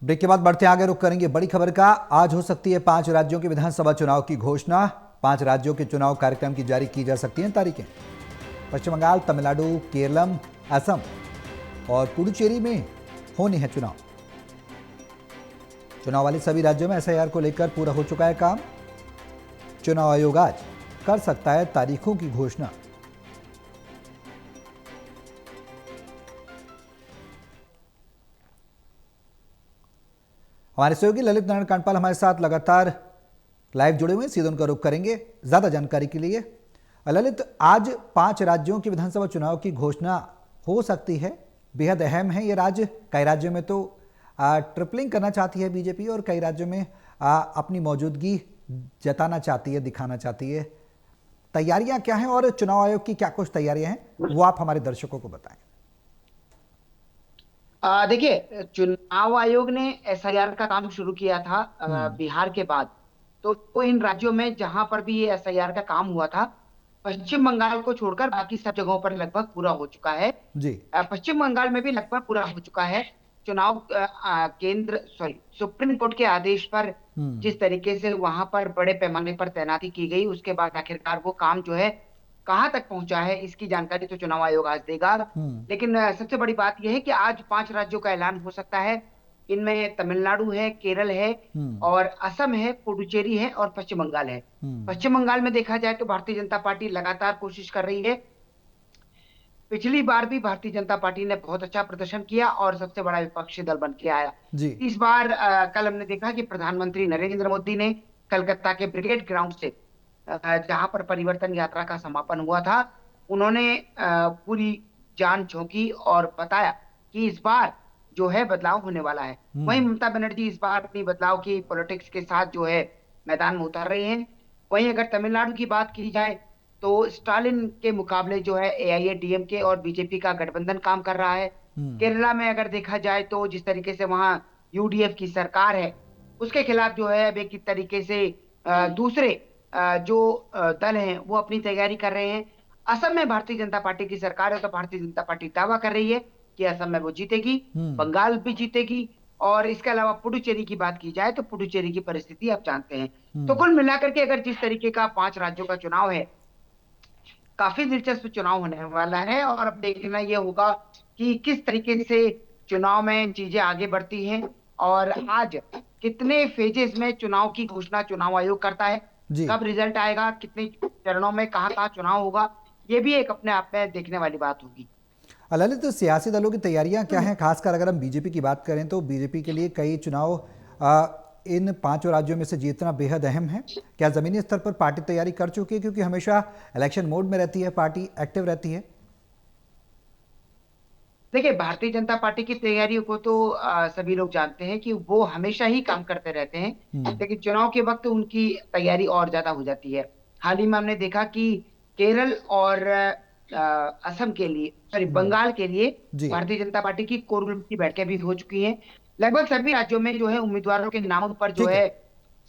Break के बाद बढ़ते आगे, रुक करेंगे बड़ी खबर का। आज हो सकती है 5 राज्यों के विधानसभा चुनाव की घोषणा। 5 राज्यों के चुनाव कार्यक्रम की जारी की जा सकती हैं तारीखें। पश्चिम बंगाल, तमिलनाडु, केरलम, असम और पुडुचेरी में होने हैं चुनाव। चुनाव वाले सभी राज्यों में एसआईआर को लेकर पूरा हो चुका है काम। चुनाव आयोग आज कर सकता है तारीखों की घोषणा। हमारे सहयोगी ललित नारायण कांडपाल हमारे साथ लगातार लाइव जुड़े हुए हैं, सीधे उनका रुख करेंगे ज्यादा जानकारी के लिए। ललित, आज 5 राज्यों की विधानसभा चुनाव की घोषणा हो सकती है, बेहद अहम है ये राज्य। कई राज्यों में तो ट्रिपलिंग करना चाहती है बीजेपी और कई राज्यों में अपनी मौजूदगी जताना चाहती है, दिखाना चाहती है। तैयारियां क्या हैं और चुनाव आयोग की क्या कुछ तैयारियां हैं, वो आप हमारे दर्शकों को बताएं। देखिए, चुनाव आयोग ने एसआईआर का काम शुरू किया था बिहार के बाद। तो इन राज्यों में जहां पर भी ये एसआईआर का काम हुआ था, पश्चिम बंगाल को छोड़कर बाकी सब जगहों पर लगभग पूरा हो चुका है। जी। पश्चिम बंगाल में भी लगभग पूरा हो चुका है। चुनाव केंद्र सॉरी सुप्रीम कोर्ट के आदेश पर हम्म। जिस तरीके से वहां पर बड़े पैमाने पर तैनाती की गई, उसके बाद आखिरकार वो काम जो है कहाँ तक पहुंचा है, इसकी जानकारी तो चुनाव आयोग आज देगा। हम्म। लेकिन सबसे बड़ी बात यह है कि आज 5 राज्यों का ऐलान हो सकता है। इनमें तमिलनाडु है, केरल है हम्म। और असम है, पुडुचेरी है और पश्चिम बंगाल है। हम्म। पश्चिम बंगाल में देखा जाए तो भारतीय जनता पार्टी लगातार कोशिश कर रही है। पिछली बार भी भारतीय जनता पार्टी ने बहुत अच्छा प्रदर्शन किया और सबसे बड़ा विपक्षी दल बन के आया। जी। इस बार कल हमने देखा कि प्रधानमंत्री नरेंद्र मोदी ने कलकत्ता के ब्रिगेड ग्राउंड से, जहां पर परिवर्तन यात्रा का समापन हुआ था, उन्होंने पूरी जान झोंकी और बताया कि इस बार जो है बदलाव होने वाला है। वहीं हम्म। ममता बनर्जी इस बार अपनी बदलाव की पॉलिटिक्स के साथ जो है मैदान में उतर रहे हैं। वहीं अगर तमिलनाडु की बात की जाए तो स्टालिन के मुकाबले जो है एआईएडीएमके और बीजेपी का गठबंधन काम कर रहा है। हम्म। केरला में अगर देखा जाए तो जिस तरीके से वहां यूडीएफ की सरकार है, उसके खिलाफ जो है अब एक तरीके से दूसरे जो दल हैं वो अपनी तैयारी कर रहे हैं। असम में भारतीय जनता पार्टी की सरकार है, तो भारतीय जनता पार्टी दावा कर रही है कि असम में वो जीतेगी, हम्म। बंगाल भी जीतेगी। और इसके अलावा पुडुचेरी की बात की जाए तो पुडुचेरी की परिस्थिति आप जानते हैं। तो हम्म। कुल मिलाकर के अगर जिस तरीके का 5 राज्यों का चुनाव है, काफी दिलचस्प चुनाव होने वाला है। और अब देखना यह होगा कि किस तरीके से चुनाव में चीजें आगे बढ़ती हैं और आज कितने फेजेस में चुनाव की घोषणा चुनाव आयोग करता है, जी। कब रिजल्ट आएगा, कितने चरणों में कहाँ कहाँ चुनाव होगा, ये भी एक अपने आप में देखने वाली बात होगी। ललित, तो सियासी दलों की तैयारियां क्या हैं? खासकर अगर हम बीजेपी की बात करें तो बीजेपी के लिए कई चुनाव इन 5 राज्यों में से जीतना बेहद अहम है। क्या जमीनी स्तर पर पार्टी तैयारी कर चुकी है, क्योंकि हमेशा इलेक्शन मोड में रहती है पार्टी, एक्टिव रहती है? देखिए, भारतीय जनता पार्टी की तैयारियों को तो सभी लोग जानते हैं कि वो हमेशा ही काम करते रहते हैं। हम्म। लेकिन चुनाव के वक्त उनकी तैयारी और ज्यादा हो जाती है। हाल ही में हमने देखा कि केरल और असम के लिए, सॉरी हम्म। बंगाल के लिए जी। भारतीय जनता पार्टी की कोर ग्रुप की बैठकें भी हो चुकी हैं। लगभग सभी राज्यों में जो है उम्मीदवारों के नामों पर जो ठीक है है।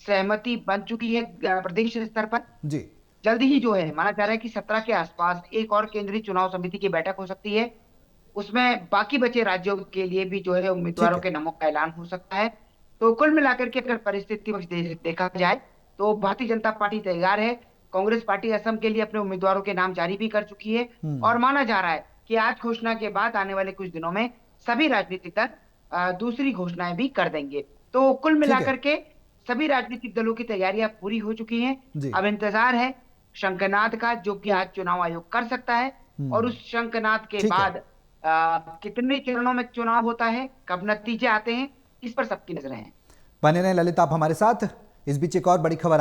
सहमति बन चुकी है प्रदेश स्तर पर। जी। जल्द ही जो है माना जा रहा है कि 17 के आसपास एक और केंद्रीय चुनाव समिति की बैठक हो सकती है। उसमें बाकी बचे राज्यों के लिए भी जो है ठीक उम्मीदवारों है। के नामों का ऐलान हो सकता है। तो कुल मिलाकर के अगर परिस्थिति देखा जाए तो भारतीय जनता पार्टी तैयार है। कांग्रेस पार्टी असम के लिए अपने उम्मीदवारों के नाम जारी भी कर चुकी है। हम्म। और माना जा रहा है कि आज घोषणा के बाद आने वाले कुछ दिनों में सभी राजनीतिक दल दूसरी घोषणाएं भी कर देंगे। तो कुल ठीक है। मिलाकर के सभी राजनीतिक दलों की तैयारियां पूरी हो चुकी हैं। जी। अब इंतजार है शंखनाद का, जो कि आज चुनाव आयोग कर सकता है। और हम्म। उस शंखनाद के ठीक है। बाद कितने चरणों में चुनाव होता है, कब नतीजे आते हैं, इस पर सबकी नजरें हैं। बने रहें ललित आप हमारे साथ। इस बीच एक और बड़ी खबर